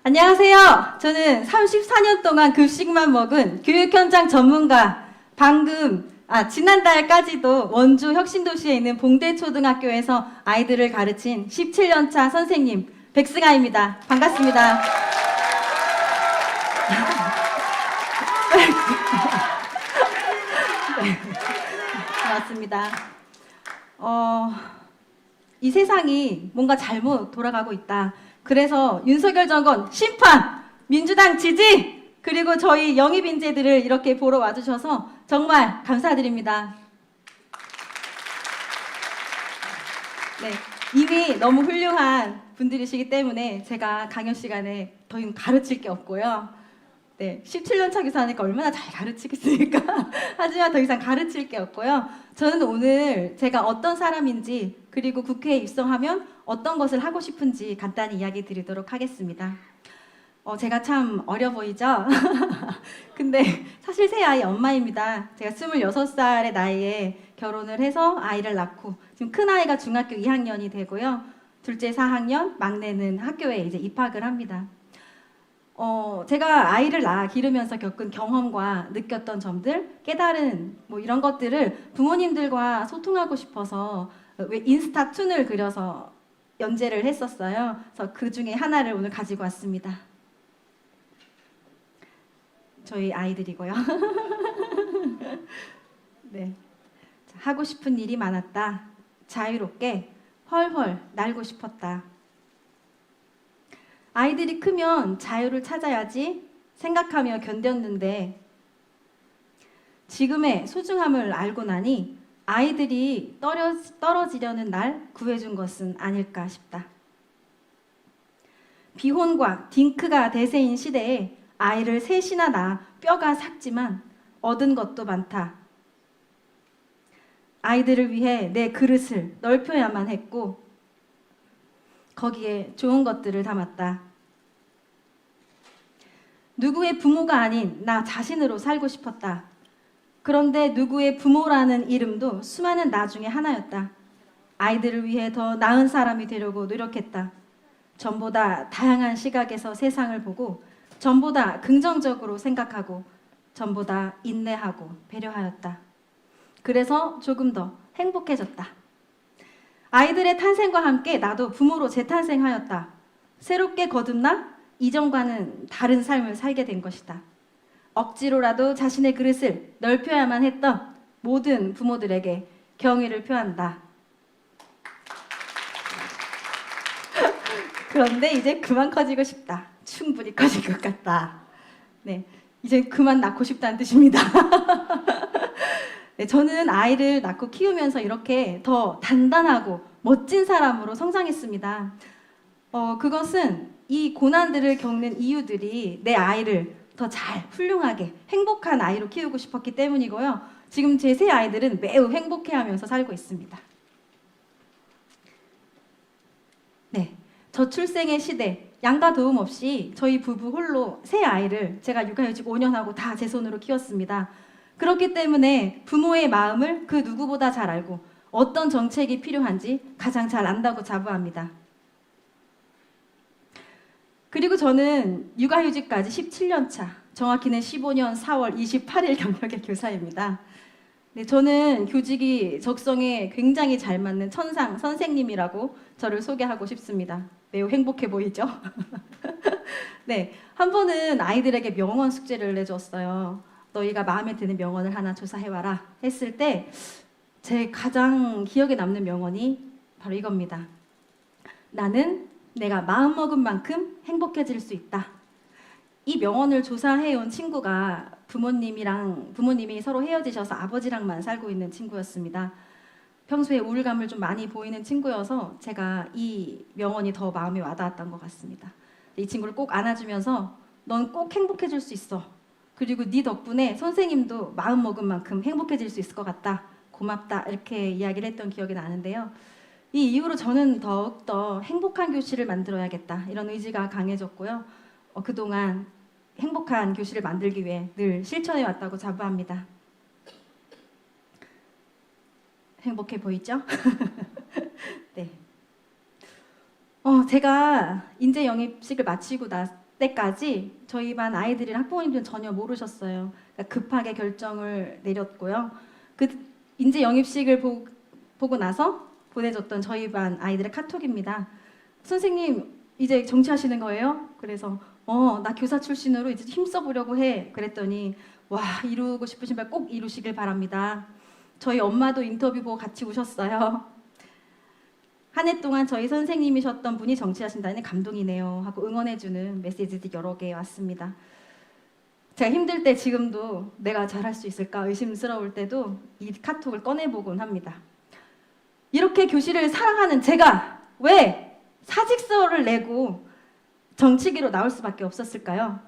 안녕하세요. 저는 34년 동안 급식만 먹은 교육 현장 전문가, 지난달까지도 원주 혁신도시에 있는 봉대초등학교에서 아이들을 가르친 17년차 선생님 백승아입니다. 반갑습니다. 네, 반갑습니다. 이 세상이 뭔가 잘못 돌아가고 있다. 그래서 윤석열 정권 심판, 민주당 지지, 그리고 저희 영입 인재들을 이렇게 보러 와주셔서 정말 감사드립니다. 네, 이미 너무 훌륭한 분들이시기 때문에 제가 강연 시간에 더 이상 가르칠 게 없고요. 네, 17년 차 교사니까 얼마나 잘 가르치겠습니까? 하지만 더 이상 가르칠 게 없고요. 저는 오늘 제가 어떤 사람인지, 그리고 국회에 입성하면 어떤 것을 하고 싶은지 간단히 이야기 드리도록 하겠습니다. 제가 참 어려 보이죠? 근데 사실 새 아이 엄마입니다. 제가 26살의 나이에 결혼을 해서 아이를 낳고 지금 큰 아이가 중학교 2학년이 되고요. 둘째 4학년, 막내는 학교에 이제 입학을 합니다. 제가 아이를 기르면서 겪은 경험과 느꼈던 점들, 깨달은 이런 것들을 부모님들과 소통하고 싶어서 왜 인스타툰을 그려서 연재를 했었어요. 그래서 그 중에 하나를 오늘 가지고 왔습니다. 저희 아이들이고요. 네. 하고 싶은 일이 많았다. 자유롭게 헐헐 날고 싶었다. 아이들이 크면 자유를 찾아야지 생각하며 견뎠는데 지금의 소중함을 알고 나니 아이들이 떨어지려는 날 구해준 것은 아닐까 싶다. 비혼과 딩크가 대세인 시대에 아이를 셋이나 낳아 뼈가 삭지만 얻은 것도 많다. 아이들을 위해 내 그릇을 넓혀야만 했고 거기에 좋은 것들을 담았다. 누구의 부모가 아닌 나 자신으로 살고 싶었다. 그런데 누구의 부모라는 이름도 수많은 나 중에 하나였다. 아이들을 위해 더 나은 사람이 되려고 노력했다. 전보다 다양한 시각에서 세상을 보고 전보다 긍정적으로 생각하고 전보다 인내하고 배려하였다. 그래서 조금 더 행복해졌다. 아이들의 탄생과 함께 나도 부모로 재탄생하였다. 새롭게 거듭나 이전과는 다른 삶을 살게 된 것이다. 억지로라도 자신의 그릇을 넓혀야만 했던 모든 부모들에게 경의를 표한다. 그런데 이제 그만 커지고 싶다. 충분히 커진 것 같다. 네, 이제 그만 낳고 싶다는 뜻입니다. 네, 저는 아이를 낳고 키우면서 이렇게 더 단단하고 멋진 사람으로 성장했습니다. 그것은 이 고난들을 겪는 이유들이 내 아이를 더 잘, 훌륭하게, 행복한 아이로 키우고 싶었기 때문이고요. 지금 제 세 아이들은 매우 행복해하면서 살고 있습니다. 네, 저출생의 시대, 양가 도움 없이 저희 부부 홀로 세 아이를 제가 육아휴직 5년 하고 다 제 손으로 키웠습니다. 그렇기 때문에 부모의 마음을 그 누구보다 잘 알고 어떤 정책이 필요한지 가장 잘 안다고 자부합니다. 그리고 저는 육아휴직까지 17년 차, 정확히는 15년 4월 28일 경력의 교사입니다. 네, 저는 교직이 적성에 굉장히 잘 맞는 천상 선생님이라고 저를 소개하고 싶습니다. 매우 행복해 보이죠? 네, 한 번은 아이들에게 명언 숙제를 내줬어요. 너희가 마음에 드는 명언을 하나 조사해와라 했을 때 제 가장 기억에 남는 명언이 바로 이겁니다. 나는 내가 마음먹은 만큼 행복해질 수 있다. 이 명언을 조사해온 친구가 부모님이 서로 헤어지셔서 아버지랑만 살고 있는 친구였습니다. 평소에 우울감을 좀 많이 보이는 친구여서 제가 이 명언이 더 마음에 와닿았던 것 같습니다. 이 친구를 꼭 안아주면서 넌 꼭 행복해질 수 있어. 그리고 네 덕분에 선생님도 마음먹은 만큼 행복해질 수 있을 것 같다. 고맙다. 이렇게 이야기를 했던 기억이 나는데요. 이 이후로 저는 더욱더 행복한 교실을 만들어야겠다. 이런 의지가 강해졌고요. 그동안 행복한 교실을 만들기 위해 늘 실천해왔다고 자부합니다. 행복해 보이죠? 네. 제가 인재 영입식을 마치고 때까지 저희 반 아이들이랑 학부모님들은 전혀 모르셨어요. 그러니까 급하게 결정을 내렸고요. 그 인재 영입식을 보고 나서 보내줬던 저희 반 아이들의 카톡입니다. 선생님 이제 정치하시는 거예요? 그래서 나 교사 출신으로 이제 힘써보려고 해. 그랬더니 와, 이루고 싶으신 바 꼭 이루시길 바랍니다. 저희 엄마도 인터뷰 보고 같이 우셨어요. 한 해 동안 저희 선생님이셨던 분이 정치하신다니 감동이네요 하고 응원해주는 메시지들이 여러 개 왔습니다. 제가 힘들 때 지금도 내가 잘할 수 있을까 의심스러울 때도 이 카톡을 꺼내보곤 합니다. 이렇게 교실을 사랑하는 제가 왜 사직서를 내고 정치계로 나올 수밖에 없었을까요?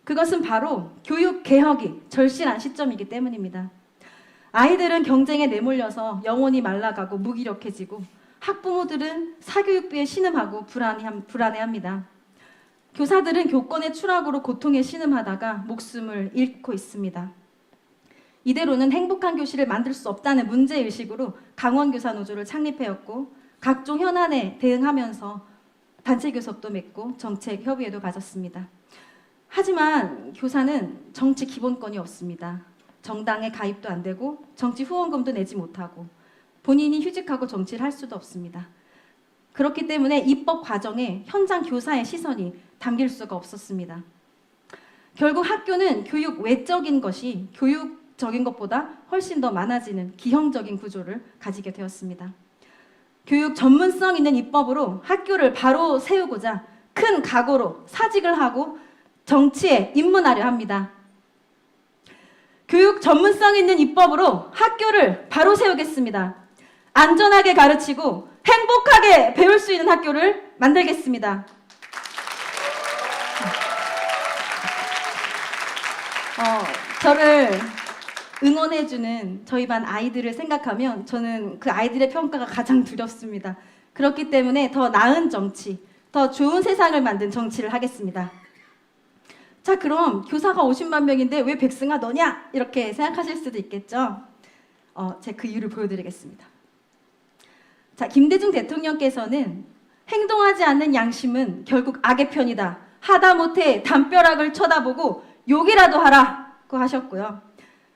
그것은 바로 교육개혁이 절실한 시점이기 때문입니다. 아이들은 경쟁에 내몰려서 영혼이 말라가고 무기력해지고 학부모들은 사교육비에 신음하고 불안해합니다. 교사들은 교권의 추락으로 고통에 신음하다가 목숨을 잃고 있습니다. 이대로는 행복한 교실을 만들 수 없다는 문제의식으로 강원교사노조를 창립하였고 각종 현안에 대응하면서 단체 교섭도 맺고 정책 협의회도 가졌습니다. 하지만 교사는 정치 기본권이 없습니다. 정당에 가입도 안 되고 정치 후원금도 내지 못하고 본인이 휴직하고 정치를 할 수도 없습니다. 그렇기 때문에 입법 과정에 현장 교사의 시선이 담길 수가 없었습니다. 결국 학교는 교육 외적인 것이 교육적인 것보다 훨씬 더 많아지는 기형적인 구조를 가지게 되었습니다. 교육 전문성 있는 입법으로 학교를 바로 세우고자 큰 각오로 사직을 하고 정치에 입문하려 합니다. 교육 전문성 있는 입법으로 학교를 바로 세우겠습니다. 안전하게 가르치고 행복하게 배울 수 있는 학교를 만들겠습니다. 저를 응원해주는 저희 반 아이들을 생각하면 저는 그 아이들의 평가가 가장 두렵습니다. 그렇기 때문에 더 나은 정치, 더 좋은 세상을 만든 정치를 하겠습니다. 자, 그럼 교사가 50만 명인데 왜 백승아 너냐? 이렇게 생각하실 수도 있겠죠. 제가 그 이유를 보여드리겠습니다. 자, 김대중 대통령께서는 행동하지 않는 양심은 결국 악의 편이다. 하다못해 담벼락을 쳐다보고 욕이라도 하라고 하셨고요.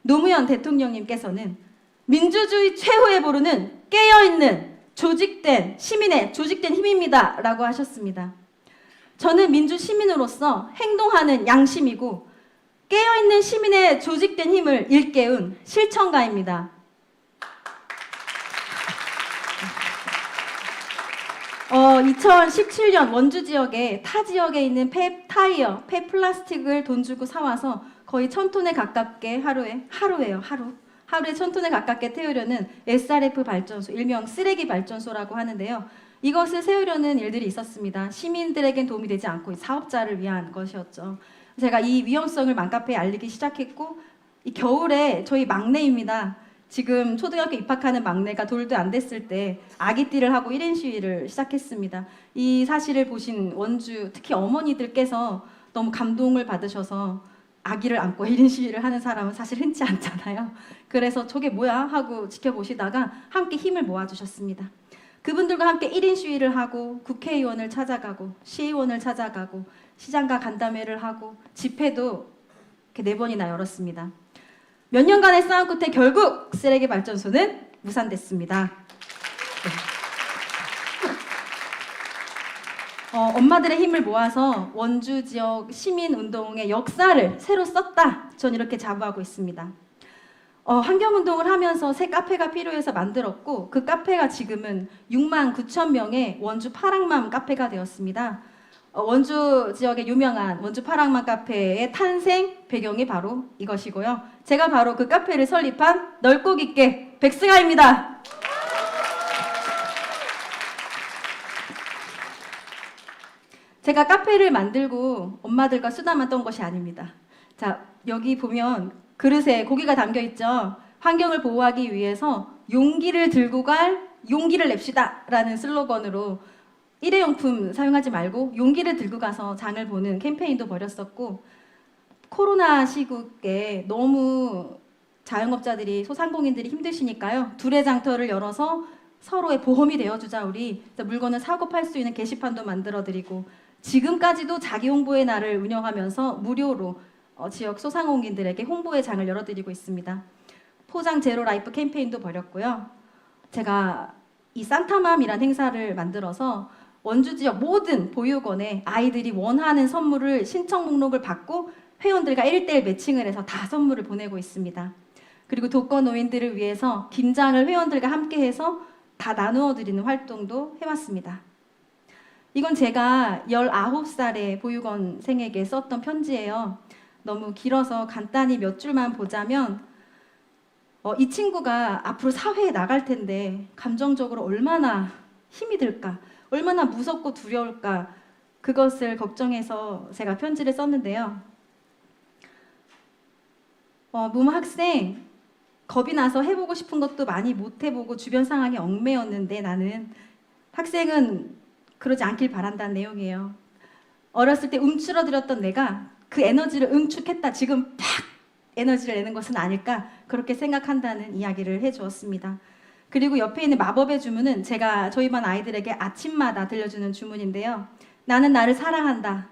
노무현 대통령님께서는 민주주의 최후의 보루는 깨어있는 조직된 시민의 조직된 힘입니다 라고 하셨습니다. 저는 민주시민으로서 행동하는 양심이고 깨어있는 시민의 조직된 힘을 일깨운 실천가입니다. 2017년 원주 지역에 타 지역에 있는 폐타이어, 폐플라스틱을 돈 주고 사와서 거의 1000톤에 가깝게 하루에 1000톤에 가깝게 태우려는 SRF 발전소, 일명 쓰레기 발전소라고 하는데요. 이것을 세우려는 일들이 있었습니다. 시민들에겐 도움이 되지 않고 사업자를 위한 것이었죠. 제가 이 위험성을 맘카페에 알리기 시작했고 이 겨울에 저희 막내입니다. 지금 초등학교 입학하는 막내가 돌도 안 됐을 때 아기띠를 하고 1인 시위를 시작했습니다. 이 사실을 보신 원주 특히 어머니들께서 너무 감동을 받으셔서 아기를 안고 1인 시위를 하는 사람은 사실 흔치 않잖아요. 그래서 저게 뭐야 하고 지켜보시다가 함께 힘을 모아주셨습니다. 그분들과 함께 1인 시위를 하고 국회의원을 찾아가고 시의원을 찾아가고 시장과 간담회를 하고 집회도 이렇게 4번이나 열었습니다. 몇 년간의 싸움 끝에 결국 쓰레기 발전소는 무산됐습니다. 엄마들의 힘을 모아서 원주 지역 시민운동의 역사를 새로 썼다. 전 이렇게 자부하고 있습니다. 환경운동을 하면서 새 카페가 필요해서 만들었고 그 카페가 지금은 6만 9천 명의 원주 파랑맘 카페가 되었습니다. 원주 지역의 유명한 원주 파랑맘 카페의 탄생 배경이 바로 이것이고요. 제가 바로 그 카페를 설립한 넓고 깊게 백승아입니다. 제가 카페를 만들고 엄마들과 수다만 떤 것이 아닙니다. 자, 여기 보면 그릇에 고기가 담겨 있죠. 환경을 보호하기 위해서 용기를 들고 갈 용기를 냅시다 라는 슬로건으로 일회용품 사용하지 말고 용기를 들고 가서 장을 보는 캠페인도 벌였었고, 코로나 시국에 너무 자영업자들이 소상공인들이 힘드시니까요. 두레장터를 열어서 서로의 보험이 되어주자 우리. 물건을 사고 팔 수 있는 게시판도 만들어드리고 지금까지도 자기 홍보의 날을 운영하면서 무료로 지역 소상공인들에게 홍보의 장을 열어드리고 있습니다. 포장 제로 라이프 캠페인도 벌였고요. 제가 이 산타맘이란 행사를 만들어서 원주 지역 모든 보육원에 아이들이 원하는 선물을 신청 목록을 받고 회원들과 1대1 매칭을 해서 다 선물을 보내고 있습니다. 그리고 독거노인들을 위해서 김장을 회원들과 함께해서 다 나누어 드리는 활동도 해왔습니다. 이건 제가 19살의 보육원생에게 썼던 편지예요. 너무 길어서 간단히 몇 줄만 보자면 이 친구가 앞으로 사회에 나갈 텐데 감정적으로 얼마나 힘이 들까, 얼마나 무섭고 두려울까, 그것을 걱정해서 제가 편지를 썼는데요. 무모 학생, 겁이 나서 해보고 싶은 것도 많이 못 해보고 주변 상황에 얽매였는데 나는 학생은 그러지 않길 바란다는 내용이에요. 어렸을 때 움츠러들었던 내가 그 에너지를 응축했다. 지금 팍 에너지를 내는 것은 아닐까, 그렇게 생각한다는 이야기를 해주었습니다. 그리고 옆에 있는 마법의 주문은 제가 저희 반 아이들에게 아침마다 들려주는 주문인데요. 나는 나를 사랑한다.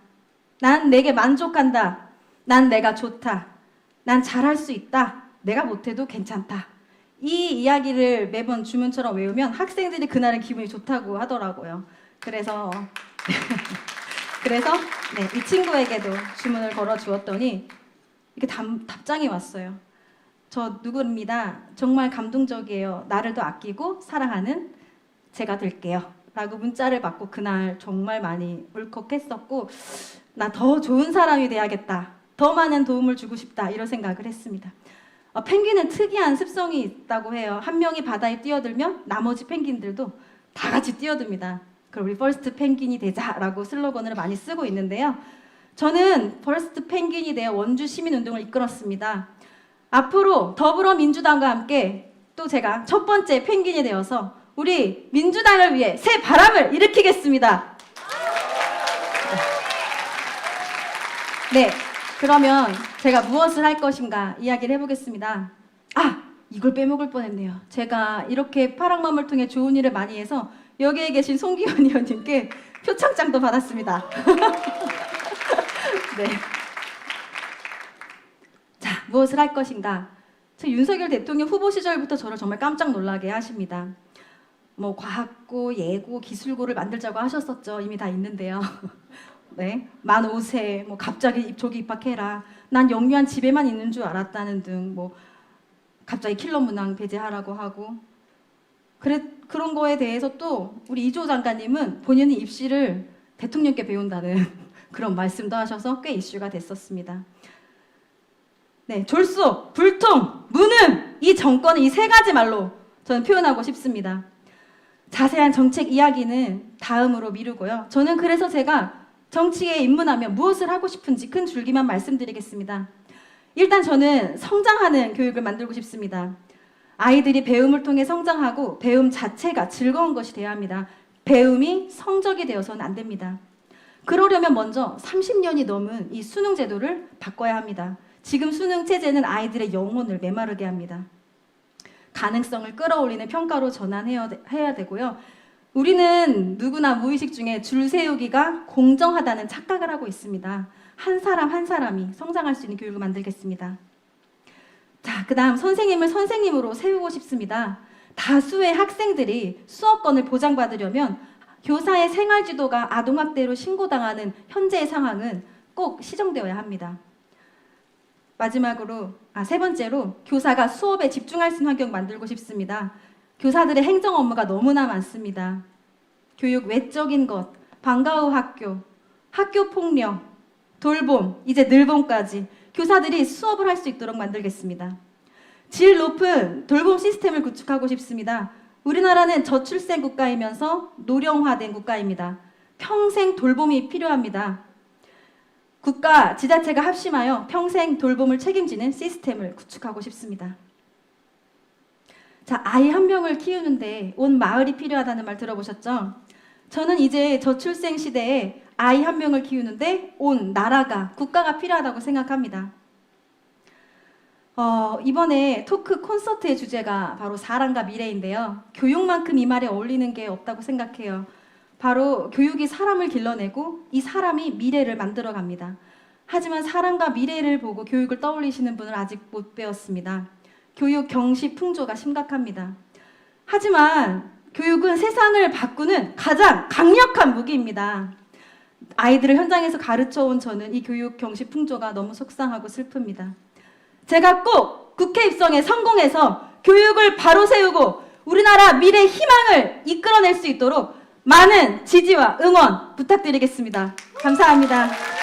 난 내게 만족한다. 난 내가 좋다. 난 잘할 수 있다. 내가 못해도 괜찮다. 이 이야기를 매번 주문처럼 외우면 학생들이 그날은 기분이 좋다고 하더라고요. 그래서 이 친구에게도 주문을 걸어 주었더니 이렇게 답장이 왔어요. 저 누구입니다. 정말 감동적이에요. 나를 더 아끼고 사랑하는 제가 될게요. 라고 문자를 받고 그날 정말 많이 울컥했었고, 나 더 좋은 사람이 돼야겠다. 더 많은 도움을 주고 싶다. 이런 생각을 했습니다. 펭귄은 특이한 습성이 있다고 해요. 한 명이 바다에 뛰어들면 나머지 펭귄들도 다 같이 뛰어듭니다. 그럼 우리 퍼스트 펭귄이 되자라고 슬로건을 많이 쓰고 있는데요. 저는 퍼스트 펭귄이 되어 원주 시민운동을 이끌었습니다. 앞으로 더불어민주당과 함께 또 제가 첫 번째 펭귄이 되어서 우리 민주당을 위해 새 바람을 일으키겠습니다. 네, 그러면 제가 무엇을 할 것인가 이야기를 해보겠습니다. 이걸 빼먹을 뻔했네요. 제가 이렇게 파랑맘을 통해 좋은 일을 많이 해서 여기에 계신 송기현 의원님께 표창장도 받았습니다. 네. 자, 무엇을 할 것인가? 저 윤석열 대통령 후보 시절부터 저를 정말 깜짝 놀라게 하십니다. 뭐 과학고, 예고, 기술고를 만들자고 하셨었죠. 이미 다 있는데요. 네, 만 5세, 뭐 갑자기 조기 입학해라. 난 영유한 집에만 있는 줄 알았다는 등, 뭐 갑자기 킬러 문항 배제하라고 하고. 그런 거에 대해서 또 우리 이조 장관님은 본인이 입시를 대통령께 배운다는 그런 말씀도 하셔서 꽤 이슈가 됐었습니다. 네, 졸속, 불통, 무능, 이 정권의 이 세 가지 말로 저는 표현하고 싶습니다. 자세한 정책 이야기는 다음으로 미루고요. 저는 그래서 제가 정치에 입문하면 무엇을 하고 싶은지 큰 줄기만 말씀드리겠습니다. 일단 저는 성장하는 교육을 만들고 싶습니다. 아이들이 배움을 통해 성장하고 배움 자체가 즐거운 것이 되어야 합니다. 배움이 성적이 되어서는 안 됩니다. 그러려면 먼저 30년이 넘은 이 수능 제도를 바꿔야 합니다. 지금 수능 체제는 아이들의 영혼을 메마르게 합니다. 가능성을 끌어올리는 평가로 전환해야 되고요. 우리는 누구나 무의식 중에 줄 세우기가 공정하다는 착각을 하고 있습니다. 한 사람 한 사람이 성장할 수 있는 교육을 만들겠습니다. 자, 그 다음 선생님을 선생님으로 세우고 싶습니다. 다수의 학생들이 수업권을 보장받으려면 교사의 생활지도가 아동학대로 신고당하는 현재의 상황은 꼭 시정되어야 합니다. 마지막으로, 세 번째로 교사가 수업에 집중할 수 있는 환경 만들고 싶습니다. 교사들의 행정 업무가 너무나 많습니다. 교육 외적인 것, 방과 후 학교, 학교 폭력, 돌봄, 이제 늘봄까지 교사들이 수업을 할 수 있도록 만들겠습니다. 질 높은 돌봄 시스템을 구축하고 싶습니다. 우리나라는 저출생 국가이면서 노령화된 국가입니다. 평생 돌봄이 필요합니다. 국가, 지자체가 합심하여 평생 돌봄을 책임지는 시스템을 구축하고 싶습니다. 자, 아이 한 명을 키우는데 온 마을이 필요하다는 말 들어보셨죠? 저는 이제 저출생 시대에 아이 한 명을 키우는데 온 나라가, 국가가 필요하다고 생각합니다. 이번에 토크 콘서트의 주제가 바로 사랑과 미래인데요. 교육만큼 이 말에 어울리는 게 없다고 생각해요. 바로 교육이 사람을 길러내고 이 사람이 미래를 만들어 갑니다. 하지만 사람과 미래를 보고 교육을 떠올리시는 분을 아직 못 배웠습니다. 교육 경시 풍조가 심각합니다. 하지만 교육은 세상을 바꾸는 가장 강력한 무기입니다. 아이들을 현장에서 가르쳐온 저는 이 교육 경시 풍조가 너무 속상하고 슬픕니다. 제가 꼭 국회 입성에 성공해서 교육을 바로 세우고 우리나라 미래 희망을 이끌어낼 수 있도록 많은 지지와 응원 부탁드리겠습니다. 감사합니다.